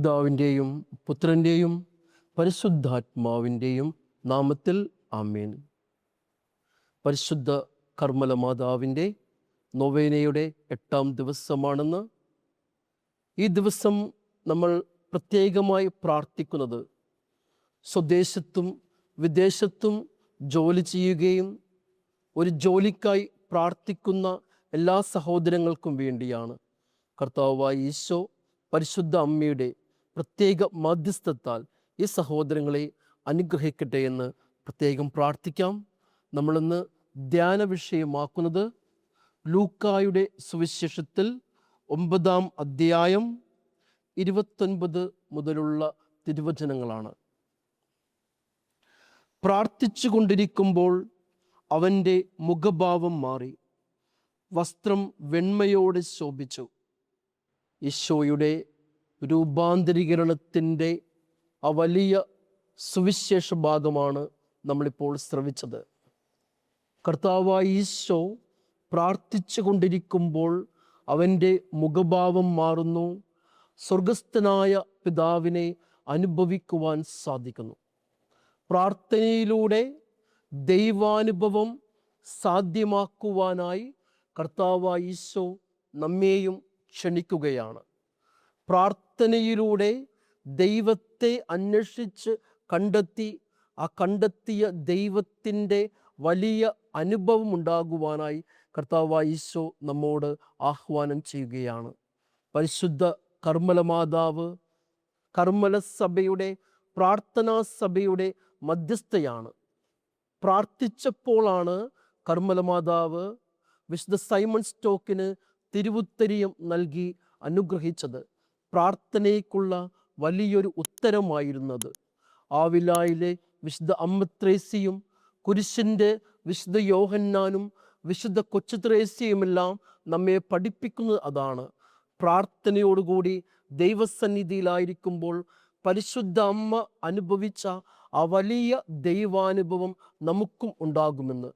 പിതാവിൻ്റെയും പുത്രൻ്റെയും പരിശുദ്ധാത്മാവിൻ്റെയും നാമത്തിൽ ആമേൻ. പരിശുദ്ധ കർമ്മല മാതാവിൻ്റെ നൊവേനയുടെ 8-ാം ദിവസമാണെന്ന്. ഈ ദിവസം നമ്മൾ പ്രത്യേകമായി പ്രാർത്ഥിക്കുന്നത് സ്വദേശത്തും വിദേശത്തും ജോലി ചെയ്യുകയും ഒരു ജോലിക്കായി പ്രാർത്ഥിക്കുന്ന എല്ലാ സഹോദരങ്ങൾക്കും വേണ്ടിയാണ്. കർത്താവായ ഈശോ പരിശുദ്ധ അമ്മയുടെ പ്രത്യേക മധ്യസ്ഥത്താൽ ഈ സഹോദരങ്ങളെ അനുഗ്രഹിക്കട്ടെ എന്ന് പ്രത്യേകം പ്രാർത്ഥിക്കാം. നമ്മളിന്ന് ധ്യാന വിഷയമാക്കുന്നത് ലൂക്കായുടെ സുവിശേഷത്തിൽ 9-ാം അധ്യായം 29 മുതലുള്ള തിരുവചനങ്ങളാണ്. പ്രാർത്ഥിച്ചു കൊണ്ടിരിക്കുമ്പോൾ അവൻ്റെ മുഖഭാവം മാറി, വസ്ത്രം വെണ്മയോടെ ശോഭിച്ചു. ഈശോയുടെ രൂപാന്തരീകരണത്തിൻ്റെ ആ വലിയ സുവിശേഷ ഭാഗമാണ് നമ്മളിപ്പോൾ ശ്രവിച്ചത്. കർത്താവായ ഈശോ പ്രാർത്ഥിച്ചു കൊണ്ടിരിക്കുമ്പോൾ അവൻ്റെ മുഖഭാവം മാറുന്നു. സ്വർഗസ്ഥനായ പിതാവിനെ അനുഭവിക്കുവാൻ സാധിക്കുന്നു. പ്രാർത്ഥനയിലൂടെ ദൈവാനുഭവം സാധ്യമാക്കുവാനായി കർത്താവായ ഈശോ നമ്മെയും ക്ഷണിക്കുകയാണ്. പ്രാർത്ഥനയിലൂടെ ദൈവത്തെ അന്വേഷിച്ച് കണ്ടെത്തി ആ കണ്ടെത്തിയ ദൈവത്തിൻ്റെ വലിയ അനുഭവം ഉണ്ടാകുവാനായി കർത്താവായ ഈശോ നമ്മോട് ആഹ്വാനം ചെയ്യുകയാണ്. പരിശുദ്ധ കർമ്മല മാതാവ് കർമ്മല സഭയുടെ പ്രാർത്ഥനാ സഭയുടെ മധ്യസ്ഥയാണ്. പ്രാർത്ഥിച്ചപ്പോഴാണ് കർമ്മല മാതാവ് വിശുദ്ധ സൈമൺ സ്റ്റോക്കിന് തിരുവുത്തരിയം നൽകി അനുഗ്രഹിച്ചത്. പ്രാർത്ഥനയ്ക്കുള്ള വലിയൊരു ഉത്തരമായിരുന്നത്. ആവിലായിലെ വിശുദ്ധ അമ്മത്രേസ്യയും കുരിശിൻ്റെ വിശുദ്ധ യോഹന്നാനും വിശുദ്ധ കൊച്ചു ത്രേസ്യയുമെല്ലാം നമ്മെ പഠിപ്പിക്കുന്നത് അതാണ്. പ്രാർത്ഥനയോടുകൂടി ദൈവസന്നിധിയിലായിരിക്കുമ്പോൾ പരിശുദ്ധ അമ്മ അനുഭവിച്ച ആ വലിയ ദൈവാനുഭവം നമുക്കും ഉണ്ടാകുമെന്ന്.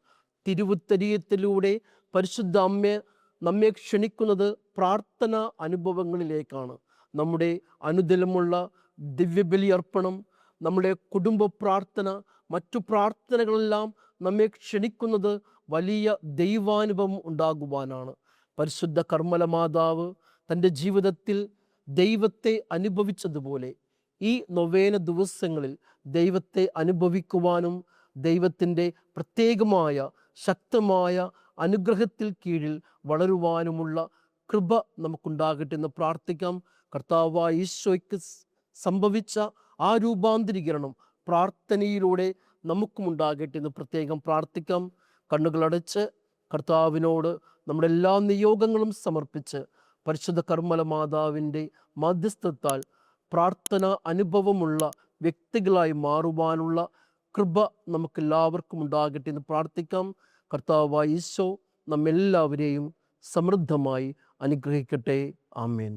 തിരുവുത്തരീയത്തിലൂടെ പരിശുദ്ധ അമ്മ നമ്മെ ക്ഷണിക്കുന്നത് പ്രാർത്ഥന അനുഭവങ്ങളിലേക്കാണ്. നമ്മുടെ അനുദിനമുള്ള ദിവ്യബലി അർപ്പണം, നമ്മുടെ കുടുംബ പ്രാർത്ഥന, മറ്റു പ്രാർത്ഥനകളെല്ലാം നമ്മെ ക്ഷണിക്കുന്നത് വലിയ ദൈവാനുഭവം ഉണ്ടാകുവാനാണ്. പരിശുദ്ധ കർമ്മല മാതാവ് തൻ്റെ ജീവിതത്തിൽ ദൈവത്തെ അനുഭവിച്ചതുപോലെ ഈ നൊവേന ദിവസങ്ങളിൽ ദൈവത്തെ അനുഭവിക്കുവാനും ദൈവത്തിൻ്റെ പ്രത്യേകമായ ശക്തമായ അനുഗ്രഹത്തിൽ കീഴിൽ വളരുവാനുമുള്ള കൃപ നമുക്കുണ്ടാകട്ടെ എന്ന് പ്രാർത്ഥിക്കാം. കർത്താവായ ഈശോയ്ക്ക് സംഭവിച്ച ആ രൂപാന്തരീകരണം പ്രാർത്ഥനയിലൂടെ നമുക്കും ഉണ്ടാകട്ടെ എന്ന് പ്രത്യേകം പ്രാർത്ഥിക്കാം. കണ്ണുകളടച്ച് കർത്താവിനോട് നമ്മുടെ എല്ലാ നിയോഗങ്ങളും സമർപ്പിച്ച് പരിശുദ്ധ കർമ്മല മാതാവിൻ്റെ മധ്യസ്ഥത്താൽ പ്രാർത്ഥന അനുഭവമുള്ള വ്യക്തികളായി മാറുവാനുള്ള കൃപ നമുക്കെല്ലാവർക്കും ഉണ്ടാകട്ടെ എന്ന് പ്രാർത്ഥിക്കാം. കർത്താവായ ഈശോ നമ്മെല്ലാവരെയും സമൃദ്ധമായി അനുഗ്രഹിക്കട്ടെ. ആമേൻ.